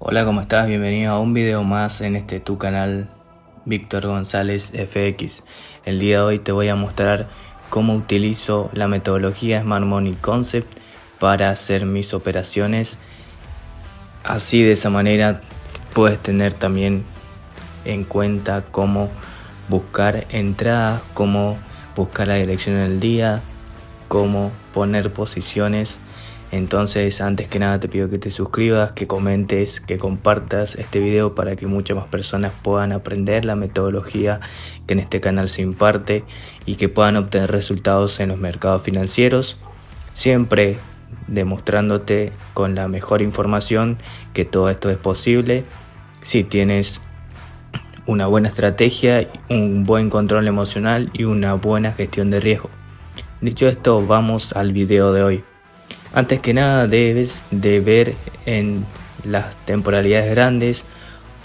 Hola, ¿cómo estás? Bienvenido a un video más en tu canal Víctor González FX. El día de hoy te voy a mostrar cómo utilizo la metodología Smart Money Concept para hacer mis operaciones. Así, de esa manera puedes tener también en cuenta cómo buscar entradas, cómo buscar la dirección del día, cómo poner posiciones. Entonces, antes que nada te pido que te suscribas, que comentes, que compartas este video para que muchas más personas puedan aprender la metodología que en este canal se imparte y que puedan obtener resultados en los mercados financieros, siempre demostrándote con la mejor información que todo esto es posible si tienes una buena estrategia, un buen control emocional y una buena gestión de riesgo. Dicho esto, vamos al video de hoy. Antes que nada debes de ver en las temporalidades grandes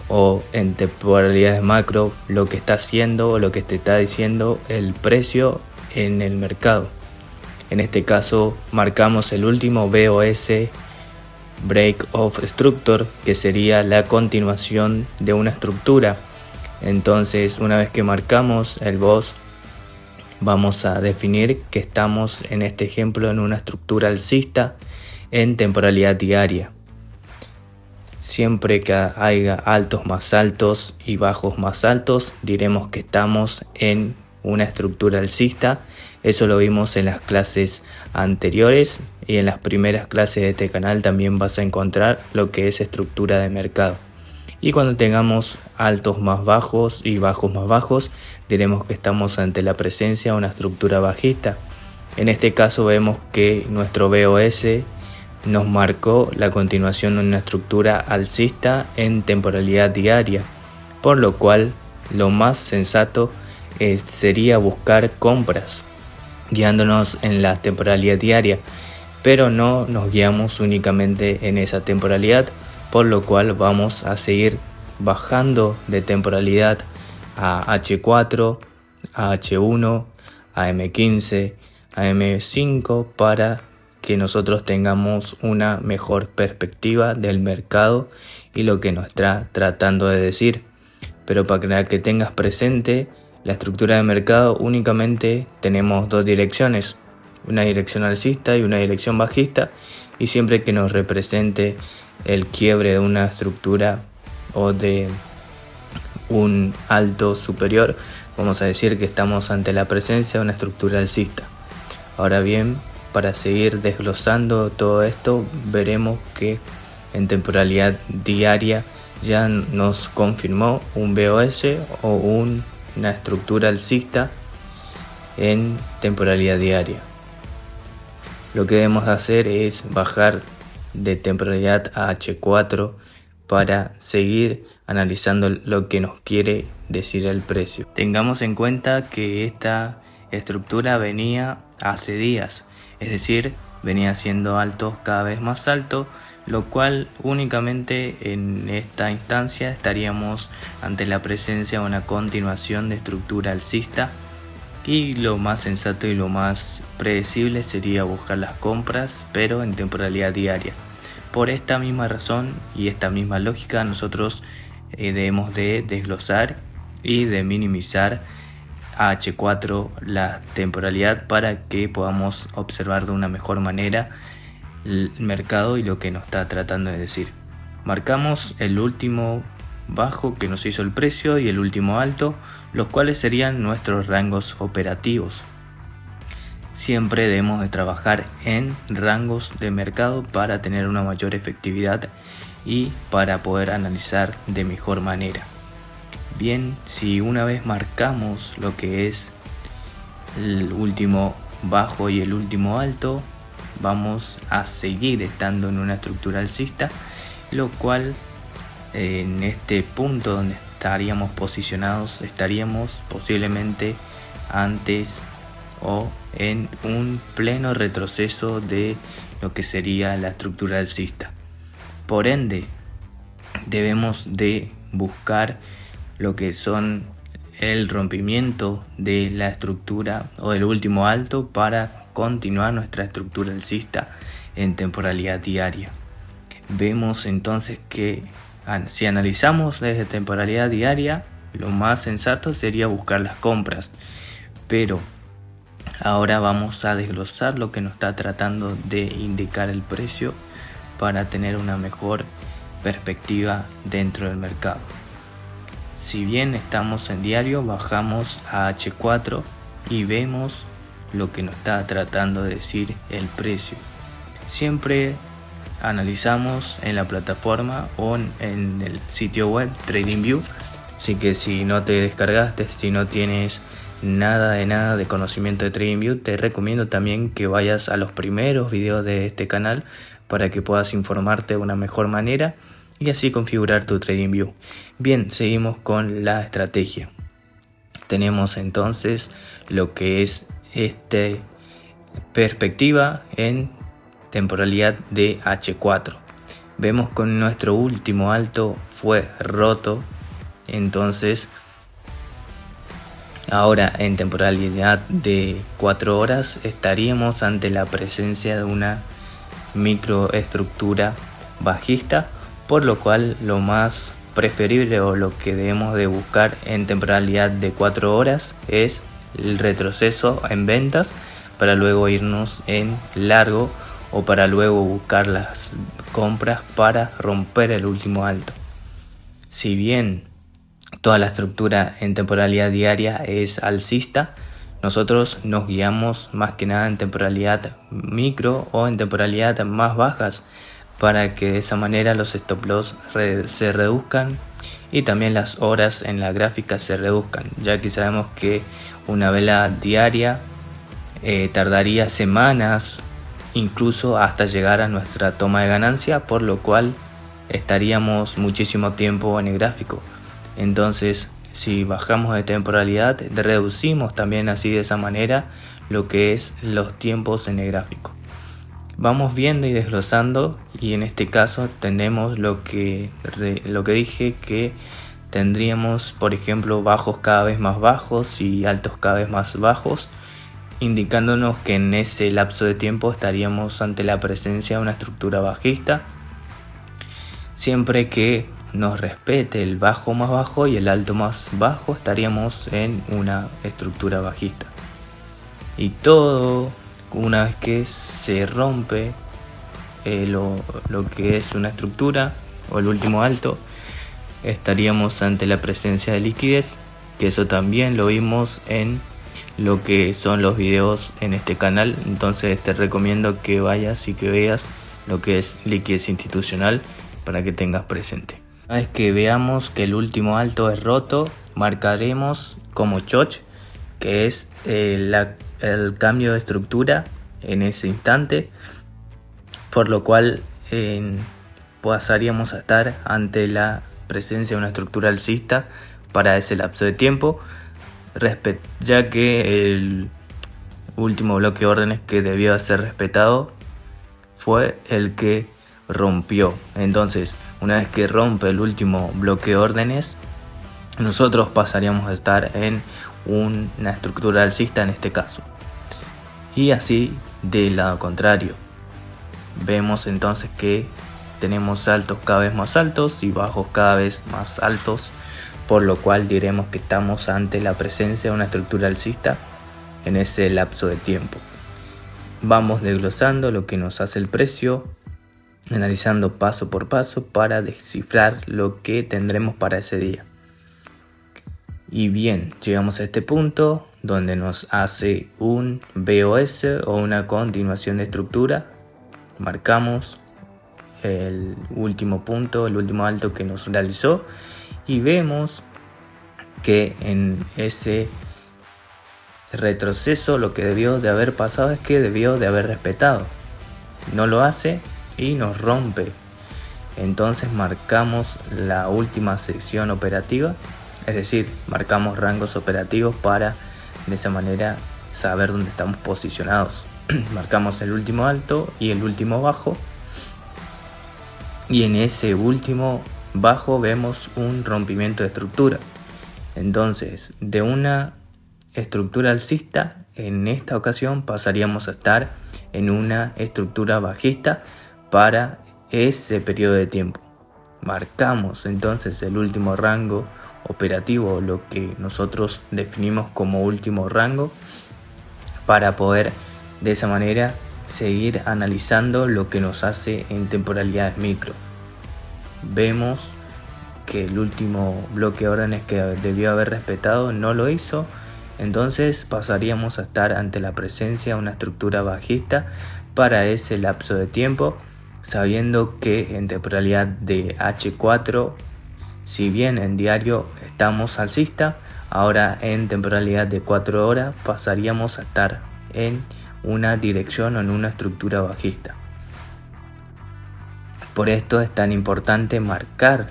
o en temporalidades macro lo que está haciendo o lo que te está diciendo el precio en el mercado. En este caso marcamos el último BOS, Break of Structure, que sería la continuación de una estructura. Entonces, una vez que marcamos el BOS, vamos a definir que estamos en este ejemplo en una estructura alcista en temporalidad diaria. Siempre que haya altos más altos y bajos más altos, diremos que estamos en una estructura alcista. Eso lo vimos en las clases anteriores y en las primeras clases de este canal también vas a encontrar lo que es estructura de mercado. Y cuando tengamos altos más bajos y bajos más bajos, diremos que estamos ante la presencia de una estructura bajista. En este caso vemos que nuestro BOS nos marcó la continuación de una estructura alcista en temporalidad diaria, por lo cual lo más sensato sería buscar compras guiándonos en la temporalidad diaria, pero no nos guiamos únicamente en esa temporalidad, por lo cual vamos a seguir bajando de temporalidad a H4, a H1, a M15, a M5 para que nosotros tengamos una mejor perspectiva del mercado y lo que nos está tratando de decir. Pero para que tengas presente, la estructura de mercado únicamente tenemos dos direcciones, una dirección alcista y una dirección bajista, y siempre que nos represente el quiebre de una estructura o de un alto superior, vamos a decir que estamos ante la presencia de una estructura alcista. Ahora bien, para seguir desglosando todo esto, veremos que en temporalidad diaria ya nos confirmó un BOS o una estructura alcista en temporalidad diaria. Lo que debemos hacer es bajar de temporalidad a H4 para seguir analizando lo que nos quiere decir el precio. Tengamos en cuenta que esta estructura venía hace días, es decir, venía siendo altos cada vez más alto, lo cual únicamente en esta instancia estaríamos ante la presencia de una continuación de estructura alcista, y lo más sensato y lo más predecible sería buscar las compras, pero en temporalidad diaria. Por esta misma razón y esta misma lógica, nosotros debemos de desglosar y de minimizar a H4 la temporalidad para que podamos observar de una mejor manera el mercado y lo que nos está tratando de decir. Marcamos el último bajo que nos hizo el precio y el último alto, los cuales serían nuestros rangos operativos. Siempre debemos de trabajar en rangos de mercado para tener una mayor efectividad y para poder analizar de mejor manera. Bien, si una vez marcamos lo que es el último bajo y el último alto, vamos a seguir estando en una estructura alcista, lo cual en este punto donde estaríamos posicionados estaríamos posiblemente antes o en un pleno retroceso de lo que sería la estructura alcista. Por ende, debemos de buscar lo que son el rompimiento de la estructura o del último alto para continuar nuestra estructura alcista en temporalidad diaria. Vemos entonces que Si analizamos desde temporalidad diaria, lo más sensato sería buscar las compras, pero ahora vamos a desglosar lo que nos está tratando de indicar el precio para tener una mejor perspectiva dentro del mercado. Si bien estamos en diario, bajamos a H4 y vemos lo que nos está tratando de decir el precio. Siempre analizamos en la plataforma o en el sitio web TradingView, así que si no te descargaste, si no tienes nada de conocimiento de TradingView, te recomiendo también que vayas a los primeros videos de este canal para que puedas informarte de una mejor manera y así configurar tu TradingView. Bien, seguimos con la estrategia. Tenemos entonces lo que es perspectiva en temporalidad de H4. Vemos que nuestro último alto fue roto, entonces ahora en temporalidad de 4 horas estaríamos ante la presencia de una microestructura bajista, por lo cual lo más preferible o lo que debemos de buscar en temporalidad de 4 horas es el retroceso en ventas para luego irnos en largo o para luego buscar las compras para romper el último alto. Si bien toda la estructura en temporalidad diaria es alcista, nosotros nos guiamos más que nada en temporalidad micro o en temporalidad más bajas para que de esa manera los stop loss se reduzcan y también las horas en la gráfica se reduzcan, ya que sabemos que una vela diaria tardaría semanas, incluso hasta llegar a nuestra toma de ganancia, por lo cual estaríamos muchísimo tiempo en el gráfico. Entonces, si bajamos de temporalidad, reducimos también así de esa manera lo que es los tiempos en el gráfico. Vamos viendo y desglosando, y en este caso tenemos lo que dije, que tendríamos por ejemplo bajos cada vez más bajos y altos cada vez más bajos, indicándonos que en ese lapso de tiempo estaríamos ante la presencia de una estructura bajista, siempre que nos respete el bajo más bajo y el alto más bajo, estaríamos en una estructura bajista. Y todo, una vez que se rompe lo que es una estructura o el último alto, estaríamos ante la presencia de liquidez, que eso también lo vimos en lo que son los videos en este canal. Entonces te recomiendo que vayas y que veas lo que es liquidez institucional para que tengas presente. Una vez que veamos que el último alto es roto, marcaremos como choch, que es el cambio de estructura en ese instante, por lo cual pasaríamos a estar ante la presencia de una estructura alcista para ese lapso de tiempo, ya que el último bloque de órdenes que debió ser respetado fue el que rompió. Entonces, una vez que rompe el último bloque de órdenes, nosotros pasaríamos a estar en una estructura alcista en este caso. Y así del lado contrario, vemos entonces que tenemos altos cada vez más altos y bajos cada vez más altos, por lo cual diremos que estamos ante la presencia de una estructura alcista en ese lapso de tiempo. Vamos desglosando lo que nos hace el precio, analizando paso por paso para descifrar lo que tendremos para ese día. Y bien, llegamos a este punto donde nos hace un BOS o una continuación de estructura. Marcamos el último punto, el último alto que nos realizó, y vemos que en ese retroceso lo que debió de haber pasado es que debió de haber respetado. No lo hace y nos rompe. Entonces marcamos la última sección operativa, es decir, marcamos rangos operativos para de esa manera saber dónde estamos posicionados. Marcamos el último alto y el último bajo, y en ese último bajo vemos un rompimiento de estructura. Entonces, de una estructura alcista, en esta ocasión pasaríamos a estar en una estructura bajista para ese periodo de tiempo. Marcamos entonces el último rango operativo, lo que nosotros definimos como último rango, para poder de esa manera seguir analizando lo que nos hace en temporalidades micro. Vemos que el último bloque de órdenes que debió haber respetado no lo hizo, entonces pasaríamos a estar ante la presencia de una estructura bajista para ese lapso de tiempo, sabiendo que en temporalidad de H4, si bien en diario estamos alcista, ahora en temporalidad de 4 horas pasaríamos a estar en una dirección o en una estructura bajista. Por esto es tan importante marcar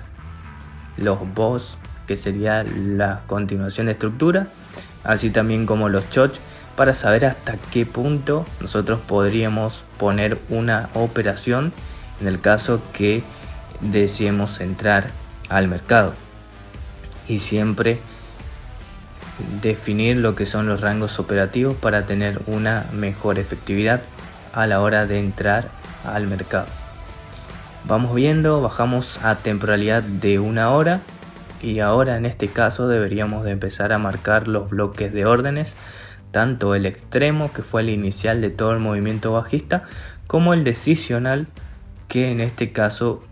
los BOS, que sería la continuación de estructura, así también como los choch, para saber hasta qué punto nosotros podríamos poner una operación en el caso que deseemos entrar al mercado. Y siempre definir lo que son los rangos operativos para tener una mejor efectividad a la hora de entrar al mercado. Vamos viendo, bajamos a temporalidad de 1 hora y ahora en este caso deberíamos de empezar a marcar los bloques de órdenes, tanto el extremo, que fue el inicial de todo el movimiento bajista, como el decisional, que en este caso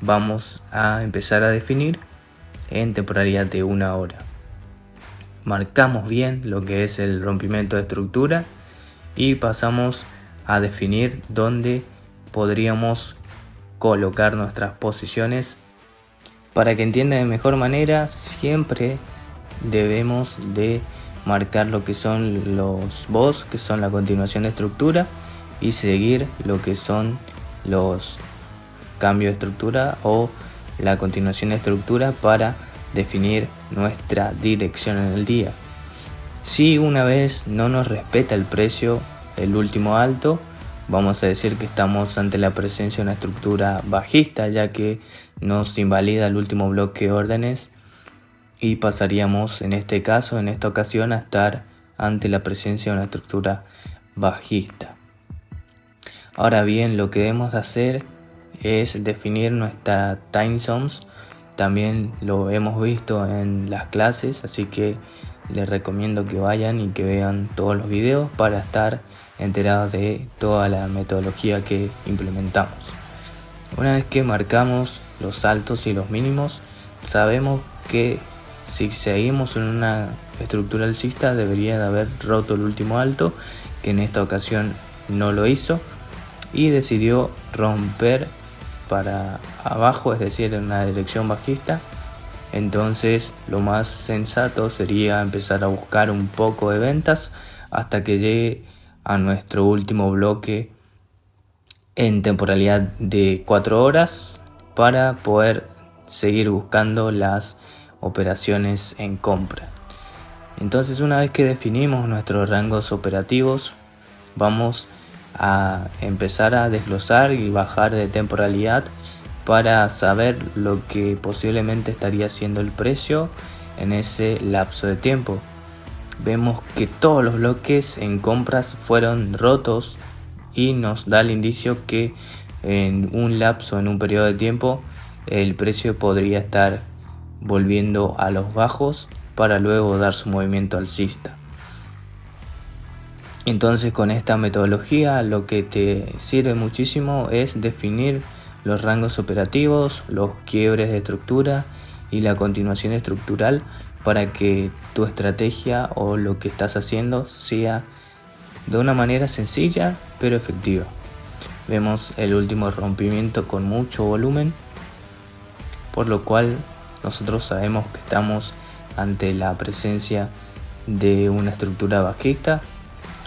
vamos a empezar a definir en temporalidad de 1 hora. Marcamos bien lo que es el rompimiento de estructura y pasamos a definir dónde podríamos colocar nuestras posiciones. Para que entienda de mejor manera, siempre debemos de marcar lo que son los BOS, que son la continuación de estructura, y seguir lo que son los cambios de estructura o la continuación de estructura para definir nuestra dirección en el día. Si una vez no nos respeta el precio, el último alto, vamos a decir que estamos ante la presencia de una estructura bajista, ya que nos invalida el último bloque de órdenes y pasaríamos en este caso, en esta ocasión, a estar ante la presencia de una estructura bajista. Ahora bien, lo que debemos hacer es definir nuestra time zones. También lo hemos visto en las clases, así que les recomiendo que vayan y que vean todos los videos para estar enterados de toda la metodología que implementamos. Una vez que marcamos los altos y los mínimos, sabemos que si seguimos en una estructura alcista debería de haber roto el último alto, que en esta ocasión no lo hizo y decidió romper para abajo, es decir, en una dirección bajista. Entonces lo más sensato sería empezar a buscar un poco de ventas hasta que llegue a nuestro último bloque en temporalidad de 4 horas para poder seguir buscando las operaciones en compra. Entonces, una vez que definimos nuestros rangos operativos, vamos a empezar a desglosar y bajar de temporalidad para saber lo que posiblemente estaría siendo el precio en ese lapso de tiempo. Vemos que todos los bloques en compras fueron rotos y nos da el indicio que en un lapso, en un periodo de tiempo, el precio podría estar volviendo a los bajos para luego dar su movimiento alcista. Entonces, con esta metodología lo que te sirve muchísimo es definir los rangos operativos, los quiebres de estructura y la continuación estructural para que tu estrategia o lo que estás haciendo sea de una manera sencilla pero efectiva. Vemos el último rompimiento con mucho volumen, por lo cual nosotros sabemos que estamos ante la presencia de una estructura bajista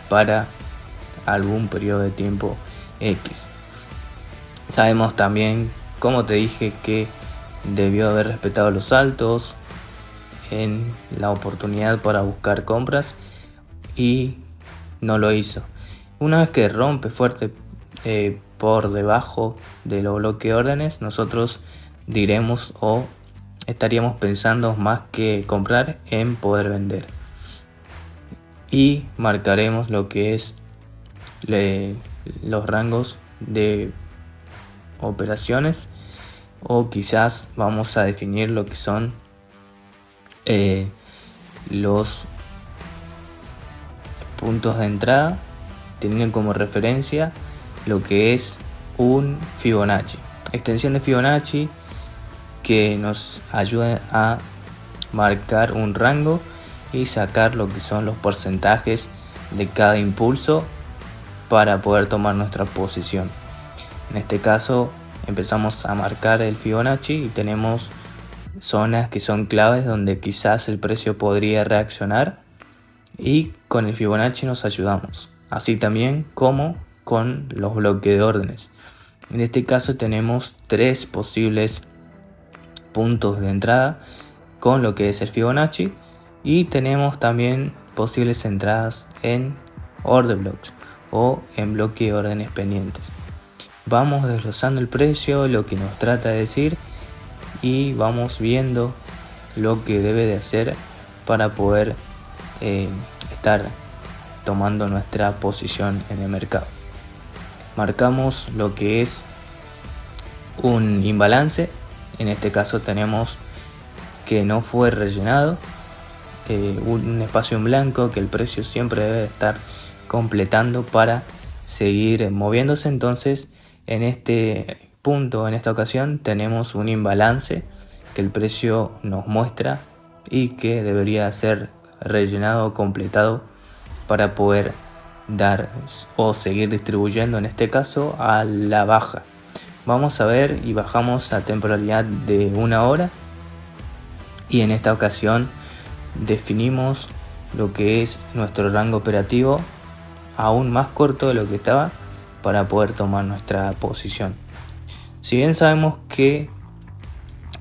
para algún periodo de tiempo X. Sabemos también, como te dije, que debió haber respetado los altos en la oportunidad para buscar compras y no lo hizo. Una vez que rompe fuerte por debajo de los bloques de órdenes, nosotros diremos o estaríamos pensando más que comprar en poder vender y marcaremos lo que es los rangos de operaciones o quizás vamos a definir lo que son los puntos de entrada, teniendo como referencia lo que es un Fibonacci. Extensión de Fibonacci que nos ayuda a marcar un rango y sacar lo que son los porcentajes de cada impulso para poder tomar nuestra posición. En este caso empezamos a marcar el Fibonacci y tenemos zonas que son claves donde quizás el precio podría reaccionar, y con el Fibonacci nos ayudamos, así también como con los bloques de órdenes. En este caso tenemos 3 posibles puntos de entrada con lo que es el Fibonacci, y tenemos también posibles entradas en order blocks o en bloque de órdenes pendientes. Vamos desglosando el precio, lo que nos trata de decir, y vamos viendo lo que debe de hacer para poder estar tomando nuestra posición en el mercado. Marcamos lo que es un imbalance. En este caso tenemos que no fue rellenado, un espacio en blanco que el precio siempre debe estar completando para seguir moviéndose. Entonces en este punto, en esta ocasión, tenemos un imbalance que el precio nos muestra y que debería ser rellenado o completado para poder dar o seguir distribuyendo, en este caso a la baja. Vamos a ver y bajamos a temporalidad de 1 hora, y en esta ocasión definimos lo que es nuestro rango operativo aún más corto de lo que estaba para poder tomar nuestra posición. Si bien sabemos que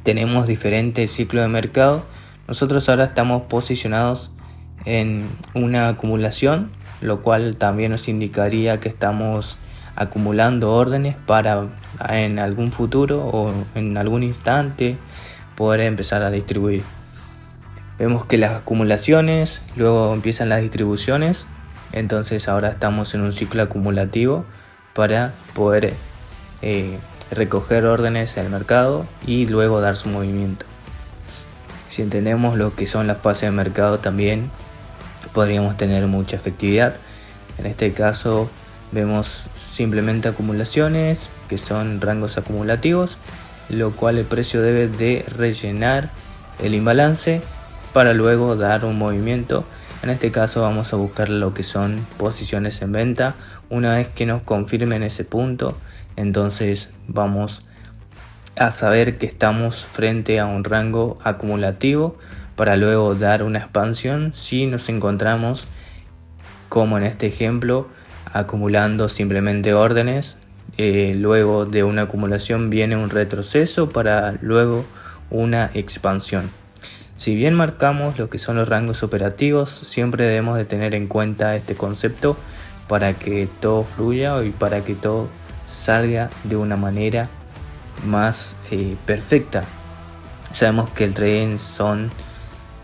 tenemos diferentes ciclos de mercado, nosotros ahora estamos posicionados en una acumulación, lo cual también nos indicaría que estamos acumulando órdenes para en algún futuro o en algún instante poder empezar a distribuir. Vemos que las acumulaciones, luego empiezan las distribuciones, entonces ahora estamos en un ciclo acumulativo para poder recoger órdenes en el mercado y luego dar su movimiento. Si entendemos lo que son las fases de mercado, también podríamos tener mucha efectividad. En este caso vemos simplemente acumulaciones, que son rangos acumulativos, lo cual el precio debe de rellenar el imbalance para luego dar un movimiento. En este caso vamos a buscar lo que son posiciones en venta. Una vez que nos confirmen ese punto, entonces vamos a saber que estamos frente a un rango acumulativo para luego dar una expansión si nos encontramos, como en este ejemplo, acumulando simplemente órdenes. Luego de una acumulación viene un retroceso para luego una expansión. Si bien marcamos lo que son los rangos operativos, siempre debemos de tener en cuenta este concepto para que todo fluya y para que todo salga de una manera más perfecta. Sabemos que el trading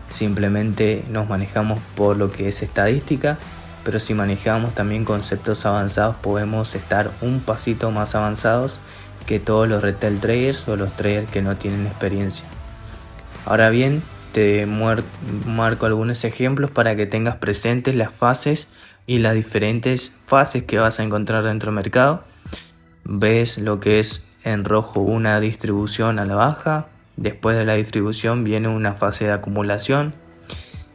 simplemente nos manejamos por lo que es estadística, pero si manejamos también conceptos avanzados podemos estar un pasito más avanzados que todos los retail traders o los traders que no tienen experiencia. Ahora bien, te marco algunos ejemplos para que tengas presentes las fases y las diferentes fases que vas a encontrar dentro del mercado. Ves lo que es en rojo una distribución a la baja, después de la distribución viene una fase de acumulación,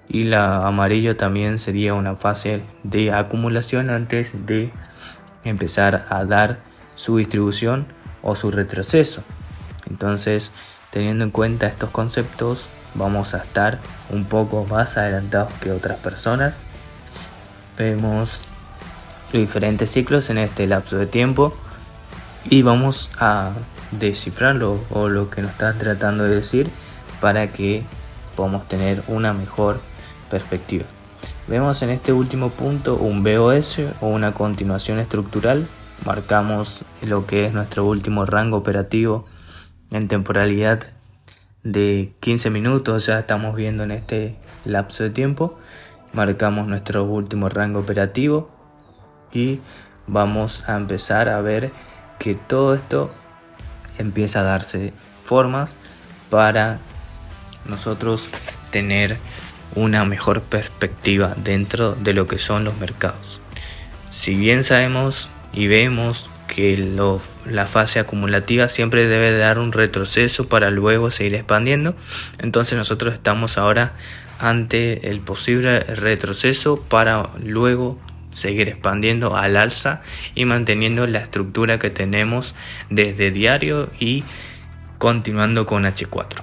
y la amarillo también sería una fase de acumulación antes de empezar a dar su distribución o su retroceso. Entonces, teniendo en cuenta estos conceptos, vamos a estar un poco más adelantados que otras personas. Vemos los diferentes ciclos en este lapso de tiempo y vamos a descifrarlo o lo que nos está tratando de decir para que podamos tener una mejor perspectiva. Vemos en este último punto un BOS o una continuación estructural. Marcamos lo que es nuestro último rango operativo en temporalidad de 15 minutos. Ya estamos viendo en este lapso de tiempo. Marcamos nuestro último rango operativo y vamos a empezar a ver que todo esto empieza a darse formas para nosotros tener una mejor perspectiva dentro de lo que son los mercados. Si bien sabemos y vemos que la fase acumulativa siempre debe dar un retroceso para luego seguir expandiendo, entonces nosotros estamos ahora ante el posible retroceso para luego seguir expandiendo al alza y manteniendo la estructura que tenemos desde diario y continuando con H4.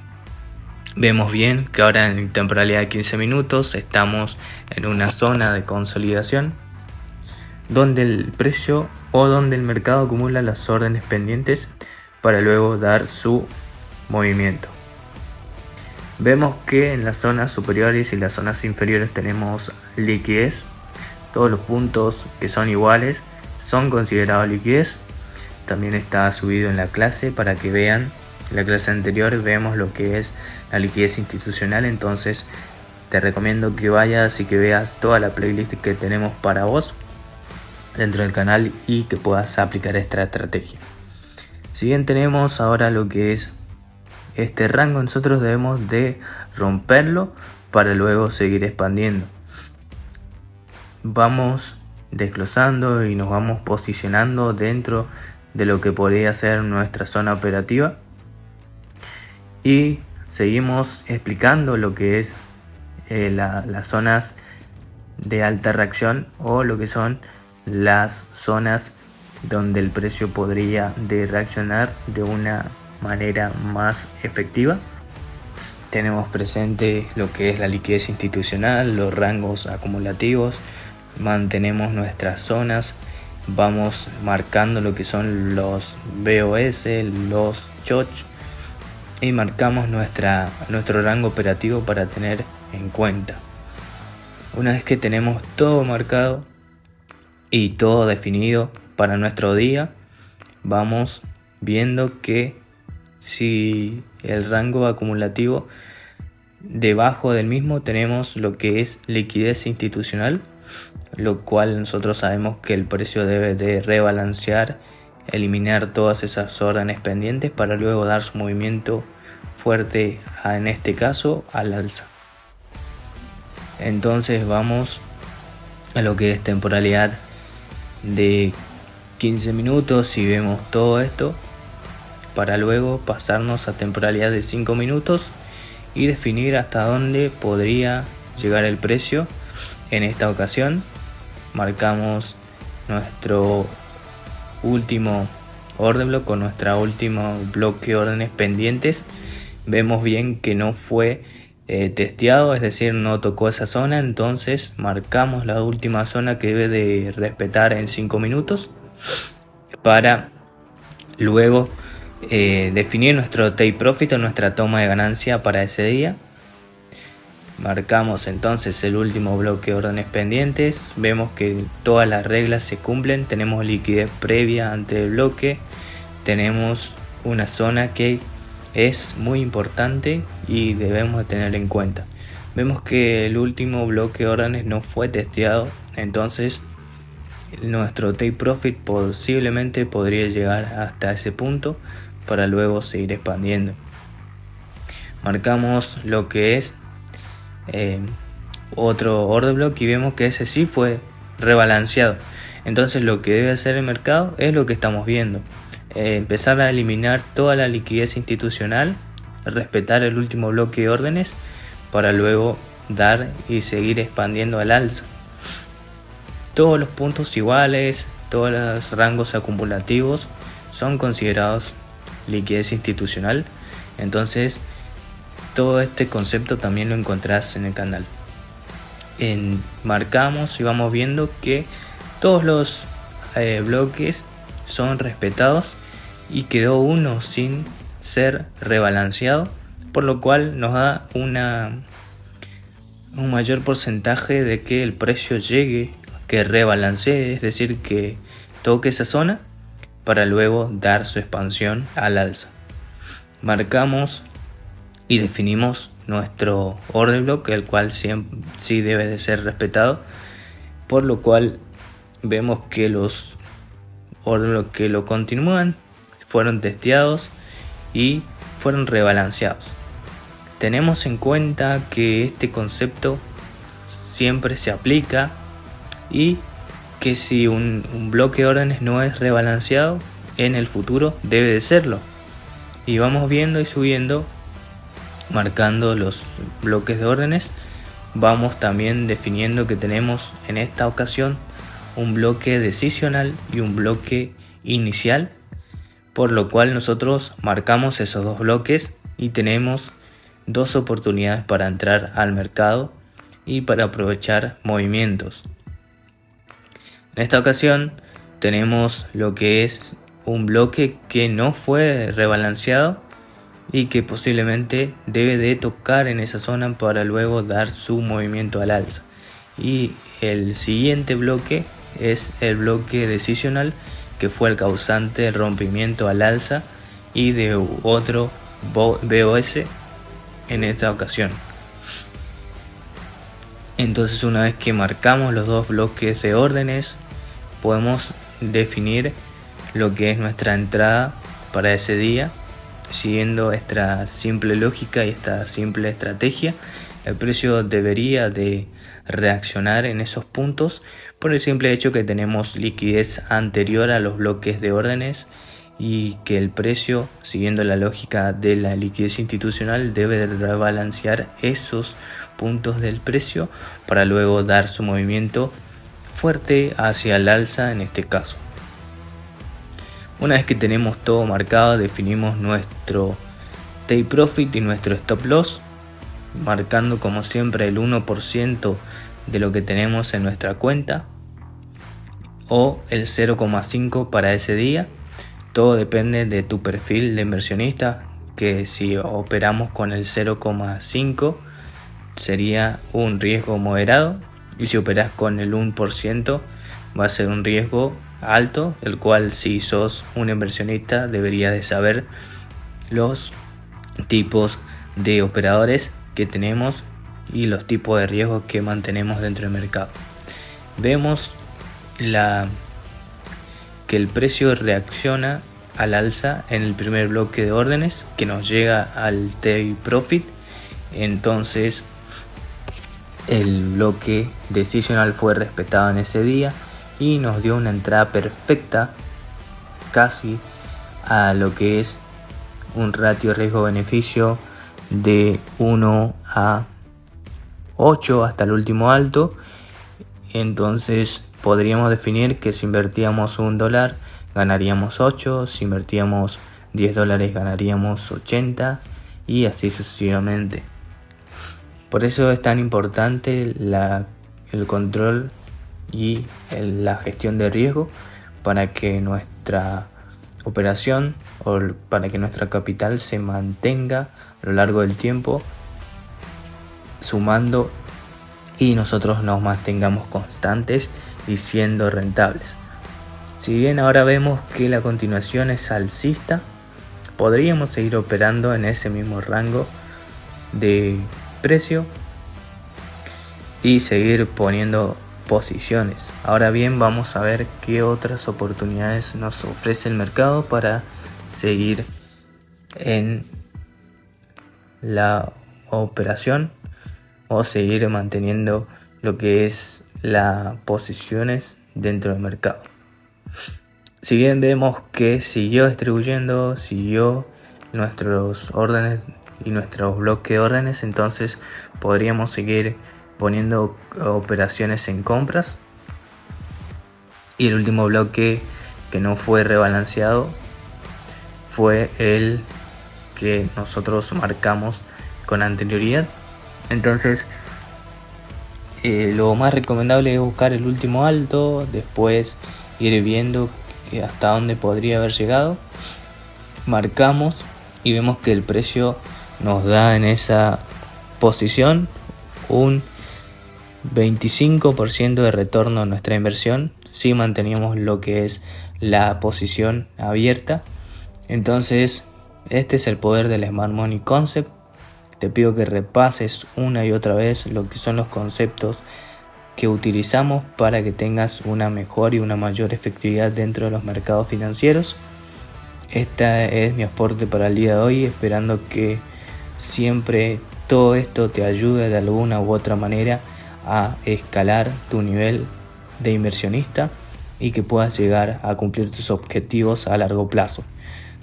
Vemos bien que ahora en temporalidad de 15 minutos estamos en una zona de consolidación donde el precio o donde el mercado acumula las órdenes pendientes para luego dar su movimiento. Vemos que en las zonas superiores y las zonas inferiores tenemos liquidez. Todos los puntos que son iguales son considerados liquidez. También está subido en la clase para que vean. En la clase anterior vemos lo que es la liquidez institucional, entonces te recomiendo que vayas y que veas toda la playlist que tenemos para vos dentro del canal y que puedas aplicar esta estrategia. Si bien tenemos ahora lo que es este rango, nosotros debemos de romperlo para luego seguir expandiendo. Vamos desglosando y nos vamos posicionando dentro de lo que podría ser nuestra zona operativa y seguimos explicando lo que es las zonas de alta reacción o lo que son las zonas donde el precio podría de reaccionar de una manera más efectiva. Tenemos presente lo que es la liquidez institucional, los rangos acumulativos, mantenemos nuestras zonas, vamos marcando lo que son los BOS, los CHOCH y marcamos nuestro rango operativo para tener en cuenta. Una vez que tenemos todo marcado y todo definido para nuestro día, vamos viendo que si el rango acumulativo debajo del mismo tenemos lo que es liquidez institucional, lo cual nosotros sabemos que el precio debe de rebalancear, eliminar todas esas órdenes pendientes para luego dar su movimiento fuerte, en este caso al alza. Entonces vamos a lo que es temporalidad de 15 minutos y vemos todo esto para luego pasarnos a temporalidad de 5 minutos y definir hasta dónde podría llegar el precio. En esta ocasión marcamos nuestro último order block con nuestra última bloque de órdenes pendientes. Vemos bien que no fue testeado, es decir, no tocó esa zona, entonces marcamos la última zona que debe de respetar en 5 minutos para luego definir nuestro take profit o nuestra toma de ganancia para ese día. Marcamos entonces el último bloque de órdenes pendientes, vemos que todas las reglas se cumplen, tenemos liquidez previa ante el bloque, tenemos una zona que es muy importante y debemos de tener en cuenta. Vemos que el último bloque de órdenes no fue testeado, entonces nuestro take profit posiblemente podría llegar hasta ese punto para luego seguir expandiendo. Marcamos lo que es otro order block y vemos que ese sí fue rebalanceado. Entonces lo que debe hacer el mercado es lo que estamos viendo. Empezar a eliminar toda la liquidez institucional, respetar el último bloque de órdenes para luego dar y seguir expandiendo al alza. Todos los puntos iguales, todos los rangos acumulativos son considerados liquidez institucional. Entonces todo este concepto también lo encontrás en el canal. Marcamos y vamos viendo que todos los bloques son respetados y quedó uno sin ser rebalanceado, por lo cual nos da un mayor porcentaje de que el precio llegue, que rebalancee, es decir, que toque esa zona para luego dar su expansión al alza. Marcamos y definimos nuestro order block, el cual sí debe de ser respetado, por lo cual vemos que los order block que lo continúan fueron testeados y fueron rebalanceados. Tenemos en cuenta que este concepto siempre se aplica y que si un bloque de órdenes no es rebalanceado, en el futuro debe de serlo. Y vamos viendo y subiendo, marcando los bloques de órdenes. Vamos también definiendo que tenemos en esta ocasión un bloque decisional y un bloque inicial, por lo cual nosotros marcamos esos dos bloques y tenemos dos oportunidades para entrar al mercado y para aprovechar movimientos. En esta ocasión tenemos lo que es un bloque que no fue rebalanceado y que posiblemente debe de tocar en esa zona para luego dar su movimiento al alza. Y el siguiente bloque es el bloque decisional, que fue el causante del rompimiento al alza y de otro BOS en esta ocasión. Entonces, una vez que marcamos los dos bloques de órdenes, podemos definir lo que es nuestra entrada para ese día. Siguiendo esta simple lógica y esta simple estrategia, el precio debería de reaccionar en esos puntos por el simple hecho que tenemos liquidez anterior a los bloques de órdenes y que el precio, siguiendo la lógica de la liquidez institucional, debe de rebalancear esos puntos del precio para luego dar su movimiento fuerte hacia el alza en este caso. Una vez que tenemos todo marcado, definimos nuestro take profit y nuestro stop loss, marcando como siempre el 1% de lo que tenemos en nuestra cuenta o el 0,5 para ese día. Todo depende de tu perfil de inversionista, que si operamos con el 0,5 sería un riesgo moderado, y si operas con el 1% va a ser un riesgo alto, el cual si sos un inversionista deberías de saber los tipos de operadores que tenemos y los tipos de riesgos que mantenemos dentro del mercado. Vemos que el precio reacciona al alza en el primer bloque de órdenes que nos llega al take profit. Entonces el bloque decisional fue respetado en ese día y nos dio una entrada perfecta casi a lo que es un ratio riesgo-beneficio de 1 a 8 hasta el último alto. Entonces podríamos definir que si invertíamos $1 ganaríamos 8, si invertíamos $10 ganaríamos 80 y así sucesivamente. Por eso es tan importante el control y la gestión de riesgo para que nuestra operación o para que nuestra capital se mantenga a lo largo del tiempo sumando y nosotros nos mantengamos constantes y siendo rentables. Si bien ahora vemos que la continuación es alcista, podríamos seguir operando en ese mismo rango de precio y seguir poniendo posiciones. Ahora bien, vamos a ver qué otras oportunidades nos ofrece el mercado para seguir en la operación o seguir manteniendo lo que es las posiciones dentro del mercado. Si bien vemos que siguió distribuyendo, siguió nuestros órdenes y nuestros bloques de órdenes, entonces podríamos seguir poniendo operaciones en compras. Y el último bloque que no fue rebalanceado fue el que nosotros marcamos con anterioridad. Entonces lo más recomendable es buscar el último alto, después ir viendo hasta dónde podría haber llegado, marcamos y vemos que el precio nos da en esa posición un 25% de retorno a nuestra inversión si manteníamos lo que es la posición abierta. Entonces este es el poder del Smart Money Concept. Te pido que repases una y otra vez lo que son los conceptos que utilizamos para que tengas una mejor y una mayor efectividad dentro de los mercados financieros. Este es mi aporte para el día de hoy, esperando que siempre todo esto te ayude de alguna u otra manera a escalar tu nivel de inversionista y que puedas llegar a cumplir tus objetivos a largo plazo,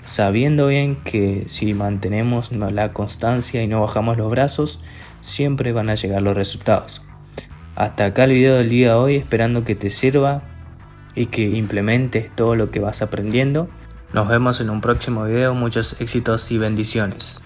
sabiendo bien que si mantenemos la constancia y no bajamos los brazos, siempre van a llegar los resultados. Hasta acá el video del día de hoy, esperando que te sirva y que implementes todo lo que vas aprendiendo. Nos vemos en un próximo video, muchos éxitos y bendiciones.